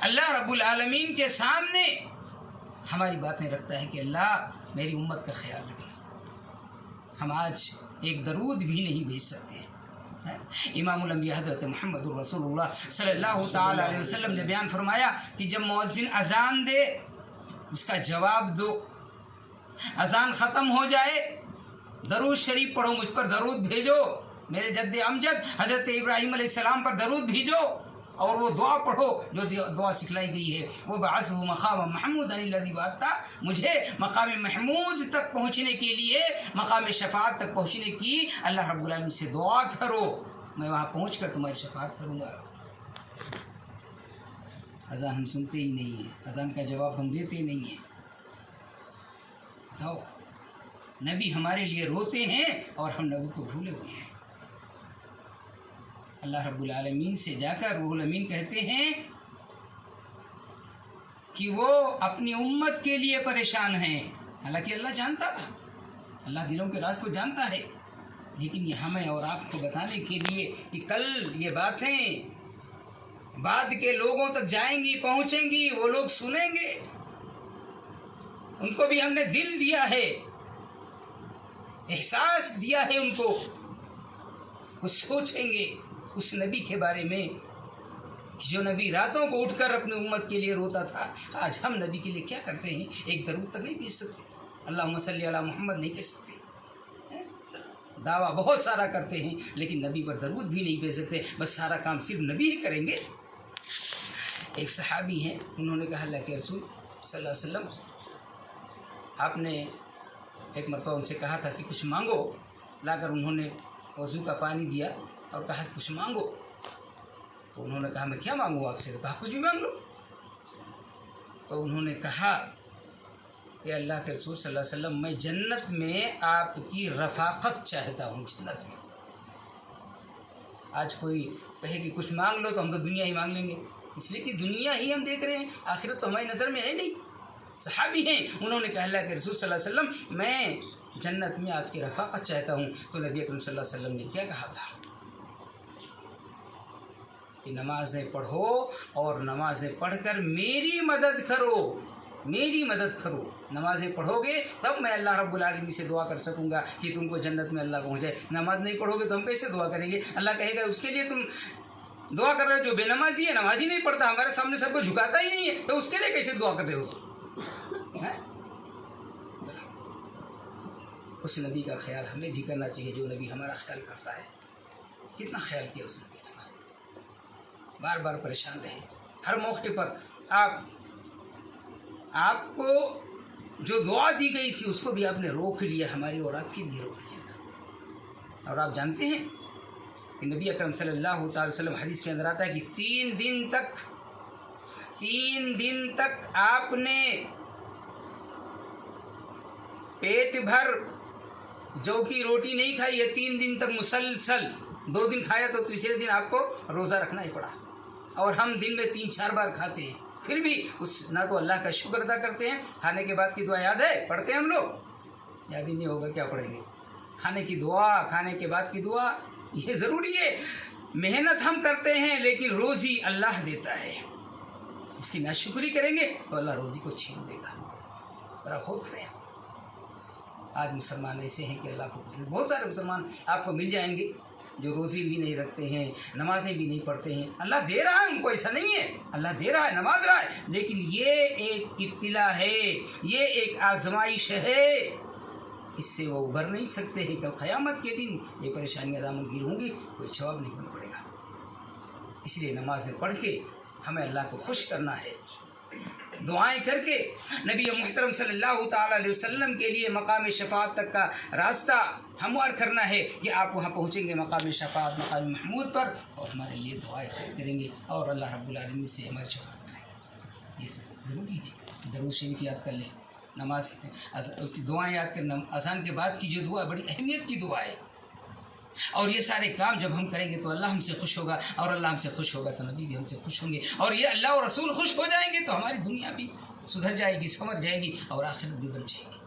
اللہ رب العالمین کے سامنے ہماری باتیں رکھتا ہے کہ اللہ میری امت کا خیال رکھے. ہم آج ایک درود بھی نہیں بھیج سکتے. امام الانبیاء حضرت محمد رسول اللہ صلی اللہ تعالی علیہ وسلم نے بیان فرمایا کہ جب مؤذن اذان دے اس کا جواب دو. اذان ختم ہو جائے درود شریف پڑھو, مجھ پر درود بھیجو, میرے جد امجد حضرت ابراہیم علیہ السلام پر درود بھیجو, اور وہ دعا پڑھو جو دعا سکھلائی گئی ہے, وہ بعثہ مقام محمود الذی وعدتہ, مجھے مقام محمود تک پہنچنے کے لیے, مقام شفاعت تک پہنچنے کی اللہ رب العالمین سے دعا کرو, میں وہاں پہنچ کر تمہاری شفاعت کروں گا. اذان ہم سنتے ہی نہیں ہیں, اذان کا جواب ہم دیتے ہی نہیں ہیں. بتاؤ, نبی ہمارے لیے روتے ہیں اور ہم نبی کو بھولے ہوئے ہیں. اللہ رب العالمین سے جا کر روح الامین کہتے ہیں کہ وہ اپنی امت کے لیے پریشان ہیں. حالانکہ اللہ جانتا تھا, اللہ دلوں کے راز کو جانتا ہے, لیکن یہ ہمیں اور آپ کو بتانے کے لیے کہ کل یہ باتیں بعد کے لوگوں تک جائیں گی, پہنچیں گی, وہ لوگ سنیں گے, ان کو بھی ہم نے دل دیا ہے, احساس دیا ہے, ان کو وہ سوچیں گے اس نبی کے بارے میں جو نبی راتوں کو اٹھ کر اپنی امت کے لیے روتا تھا. آج ہم نبی کے لیے کیا کرتے ہیں؟ ایک درود تک نہیں بھیج سکتے, اللہم صلی علی محمد نہیں کہہ سکتے. دعویٰ بہت سارا کرتے ہیں لیکن نبی پر درود بھی نہیں بھیج سکتے, بس سارا کام صرف نبی ہی کریں گے. ایک صحابی ہیں, انہوں نے کہا اللہ کے رسول صلی اللہ علیہ وسلم, آپ نے ایک مرتبہ ان سے کہا تھا کہ کچھ مانگو, لا کر انہوں نے وضو کا پانی دیا اور کہا کچھ مانگو. تو انہوں نے کہا میں کیا مانگوں آپ سے؟ تو کہا کچھ بھی مانگ لو. تو انہوں نے کہا کہ اللہ کے رسول صلی اللہ علیہ وسلم, میں جنت میں آپ کی رفاقت چاہتا ہوں. جنت میں آج کوئی کہے کہ کچھ مانگ لو تو ہم تو دنیا ہی مانگ لیں گے, اس لیے کہ دنیا ہی ہم دیکھ رہے ہیں, آخرت تو ہماری نظر میں ہے نہیں. صحابی ہیں, انہوں نے کہا اللہ کے رسول صلی اللہ علیہ وسلم میں جنت میں آپ کی رفاقت چاہتا ہوں. تو نبی اکرم صلی اللہ علیہ وسلم نے کیا کہا تھا کہ نمازیں پڑھو اور نمازیں پڑھ کر میری مدد کرو, میری مدد کرو. نمازیں پڑھو گے تب میں اللہ رب العالمین سے دعا کر سکوں گا کہ تم کو جنت میں اللہ پہنچائے. نماز نہیں پڑھو گے تو ہم کیسے دعا کریں گے؟ اللہ کہے گا اس کے لیے تم دعا کر رہے ہو جو بے نمازی ہے, نماز ہی نہیں پڑھتا, ہمارے سامنے سب کو جھکاتا ہی نہیں ہے, تو اس کے لیے کیسے دعا کر رہے ہو تم؟ اس نبی کا خیال ہمیں بھی کرنا چاہیے جو نبی ہمارا خیال کرتا ہے. کتنا خیال کیا اس نبی نے ہمارا, بار بار پریشان رہے. ہر موقع پر آپ کو جو دعا دی گئی تھی اس کو بھی آپ نے روک لیا, ہماری اور آپ کے لیے روک لیا تھا. اور آپ جانتے ہیں کہ نبی اکرم صلی اللہ تعالی وسلم حدیث کے اندر آتا ہے کہ 3 دن تک آپ نے پیٹ بھر جو کی روٹی نہیں کھائی ہے. 3 دن تک مسلسل, 2 دن کھایا تو تیسرے دن آپ کو روزہ رکھنا ہی پڑا. اور ہم دن میں 3-4 بار کھاتے ہیں, پھر بھی نہ تو اللہ کا شکر ادا کرتے ہیں. کھانے کے بعد کی دعا یاد ہے؟ پڑھتے ہیں ہم لوگ, یاد ہی نہیں ہوگا کیا پڑھیں گے. کھانے کی دعا, کھانے کے بعد کی دعا, یہ ضروری ہے. محنت ہم کرتے ہیں لیکن روزی اللہ دیتا ہے. اس کی ناشکری کریں گے تو اللہ روزی کو چھین دے گا. ذرا خوف کریں. آج مسلمان ایسے ہیں کہ اللہ کو بہت سارے مسلمان آپ کو مل جائیں گے جو روزی بھی نہیں رکھتے ہیں, نمازیں بھی نہیں پڑھتے ہیں. اللہ دے رہا ہے ان کو, ایسا نہیں ہے, اللہ دے رہا ہے, نماز رہا ہے, لیکن یہ ایک ابتلا ہے, یہ ایک آزمائش ہے, اس سے وہ ابھر نہیں سکتے ہیں. کل قیامت کے دن یہ پریشانیاں دامنگیر ہوں گی, کوئی جواب نہیں بن پڑے گا. اس لیے نمازیں پڑھ کے ہمیں اللہ کو خوش کرنا ہے, دعائیں کر کے نبی محترم صلی اللہ تعالی علیہ وسلم کے لیے مقام شفاعت تک کا راستہ ہموار کرنا ہے کہ آپ وہاں پہنچیں گے مقام شفاعت, مقام محمود پر, اور ہمارے لیے دعائیں کریں گے اور اللہ رب العالمین سے ہماری شفاعت کریں گے. یہ ضروری ہے. درود شریف یاد کر لیں, نماز اس کی دعائیں یاد کرنا. اذان کے بعد کی جو دعا بڑی اہمیت کی دعا ہے, اور یہ سارے کام جب ہم کریں گے تو اللہ ہم سے خوش ہوگا, اور اللہ ہم سے خوش ہوگا تو نبی بھی ہم سے خوش ہوں گے, اور یہ اللہ اور رسول خوش ہو جائیں گے تو ہماری دنیا بھی سدھر جائے گی, سنور جائے گی, اور آخرت بھی بن جائے گی.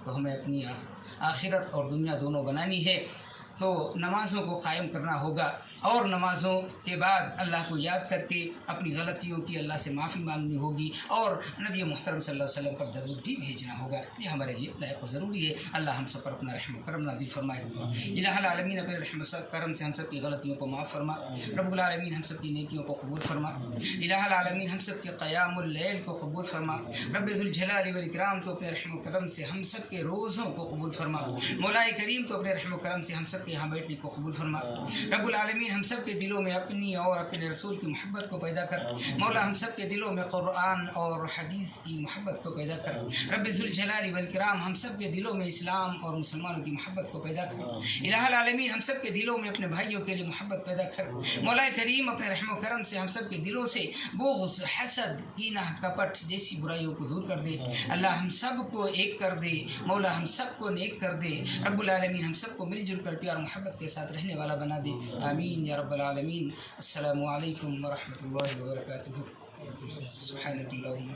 تو ہمیں اپنی آخرت اور دنیا دونوں بنانی ہے. تو نمازوں کو قائم کرنا ہوگا. اور نمازوں کے بعد اللہ کو یاد کر کے اپنی غلطیوں کی اللہ سے معافی مانگنی ہوگی اور نبی محترم صلی اللہ علیہ وسلم پر درود بھی بھیجنا ہوگا. یہ ہمارے لیے لائق و ضروری ہے. اللہ ہم سب پر اپنا رحم و کرم نازل فرمائے. الہ العالمین اپنے رحم و کرم سے ہم سب کی غلطیوں کو معاف فرما. رب العالمین ہم سب کی نیکیوں کو قبول فرما. الہ العالمین ہم سب کے قیام اللیل کو قبول فرما. رب ذوالجلال والاکرام تو اپنے رحم و کرم سے ہم سب کے روزوں کو قبول فرما. مولا کریم تو اپنے رحم و کرم سے ہم سب کے یہاں بیٹھنے کو قبول فرما. رب العالمین ہم سب کے دلوں میں اپنی اور اپنے رسول کی محبت کو پیدا کر. مولا ہم سب کے دلوں میں قرآن اور حدیث کی محبت کو پیدا کر. رب ذوالجلال والاکرام ہم سب کے دلوں میں اسلام اور مسلمانوں کی محبت کو پیدا کر. الہ العالمین ہم سب کے دلوں میں اپنے بھائیوں کے لیے محبت پیدا کر. مولا کریم اپنے رحم و کرم سے ہم سب کے دلوں سے بغض، حسد، کینہ، کپٹ جیسی برائیوں کو دور کر دے. اللہ ہم سب کو ایک کر دے. مولا ہم سب کو نیک کر دے. رب العالمین ہم سب کو مل جل کر پیار و محبت کے ساتھ رہنے والا بنا دے. آمین یا رب العالمین. السلام علیکم ورحمۃ اللہ وبرکاتہ. سبحانک اللہم